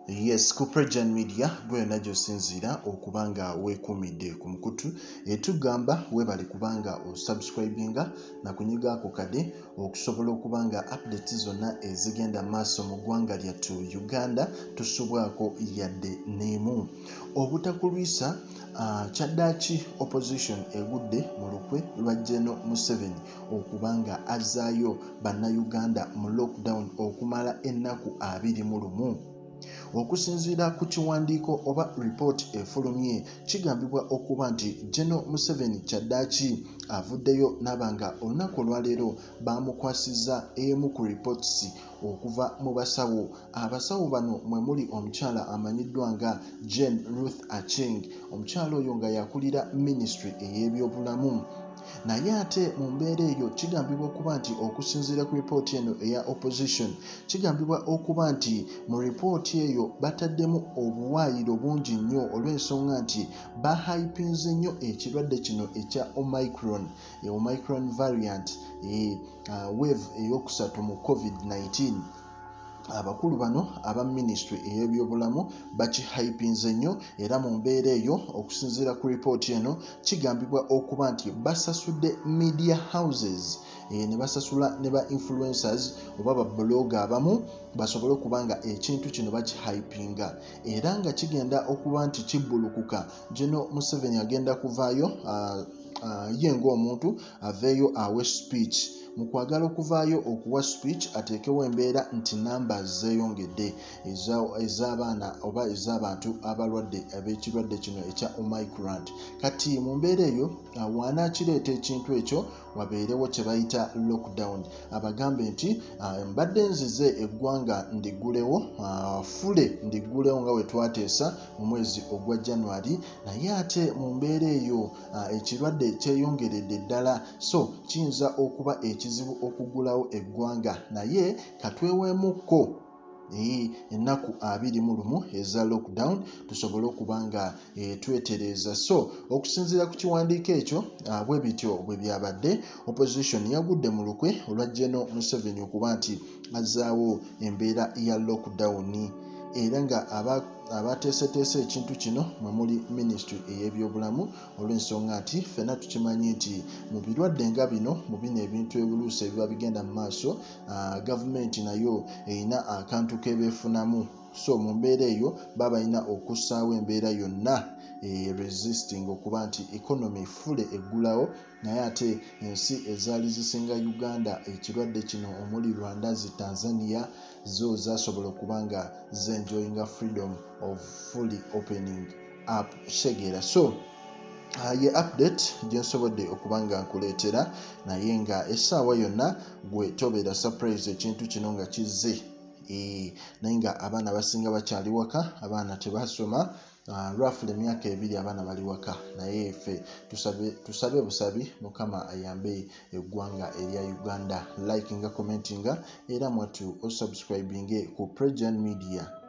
Yes, ku Prejan Media gwena gy'osinziira okubanga weekuumidde ku mukutu etugamba webale kubanga osubscribinga na kunyiga ako kade okusobola okubanga updates zonna ezigenda maaso mu ggwanga lyattu Uganda tusobwako yadde n'emu. Obutakulwisa kyaddaaki opposition egudde mu lukwe lwa General Museveni okubanga azzaayo bannayuganda mu lockdown okumala ennaku 21. Okusinziira ku kiwandiiko oba report efulumye kigambibwa okuba nti General Museveni kyaddaaki avuddeyo n'abanga olunaku olwaleero bamukwasizza emu ku reports okuva mu basawo. Abasawo bano mwe muli omukyala amanyiddwa nga Jane Ruth Acheng. Omukyala oyo nga yakulira ministry ey'ebyobulamu. Naye ate mu mbeera eyo kigambibwa okuba nti okusinziira ku ripooti eno eya opposition kigambibwa okuba nti mu ripooti eyo bataddemu obuwaayiro bungi nnyo olw'ensonga nti bahypinze nnyo ekirwadde kino ekya Omicron variant wave eyokusatu mu COVID-19. Abakulu bano aba ministry ey'ebyobulamu bakihypinze nnyo era mu mbeera eyo okusinziira ku ripooti eno kigambibwa okuba nti basasudde media houses ne basasula ne ba influencers oba ba blogger abamu basobole okubanga ekintu kino bakihypinga era nga kigenda okuba nti kibbulukuka. General Museveni agenda kuvaayo ye ng'omuntu aveeyo awe speech. Mu kwagala okuvaayo okuwa speech ateekewo embeera nti numbers zeeyongedde ez'abaana oba ez'abantu abalwadde ab'ekirwadde kino ekya Omicron. Kati mu mbeera eyo waanaakireeta ekintu ekyo wabeerewo kye bayita lockdown. Abagambe nti mbadde nzize eggwanga ndiggulewo fule ndiggulewo nga we twateesa mu mwezi ogwa January, naye ate mu mbeera eyo ekirwadde kyeyongeredde ddala so kiyinza okuba ekizibu okuggulawo eggwanga, naye katweweemukko ennaku 21 eza lockdown tusobole okubanga twetereeza. So okusinziira ku kiwandiiko ekyo bwe bityo bwe byabadde. Opposition yagudde mu lukwe olwa General Museveni okuba nti azzaawo embeera ya lockdown era nga abateeseteese ekintu kino mwe muli ministry ey'ebyobulamu olw'ensonga nti ffenna tukimanyi nti mu birwadde nga bino mu bino ebintu ebuluusi ebiba bigenda mu maaso gavumenti nayo erina akantu kebeefunamu. So mu mbeera eyo baba balina okussaawo embeera yonna resisting okuba nti economy fule eggulawo, naye ate ensi ezaali zisinga Uganda ekirwadde kino omuli Rwanda zi Tanzania zo zasobola okuba nga zenjoyinga freedom of fully opening up Shegera. So ye update gye nsobodde okuba nga nkuleetera, naye nga essaawa yonna gwe tobeera surprise ekintu kino nga kizze. Naye nga abaana basinga bakyali waka, abaana tebasoma roughly emyaka 2 abaana bali waka, naye ffe tusabe busabi Mukama ayambe eggwanga erya Uganda. Likinga, commentinga era mwatu osubscribinge ku Prejan Media.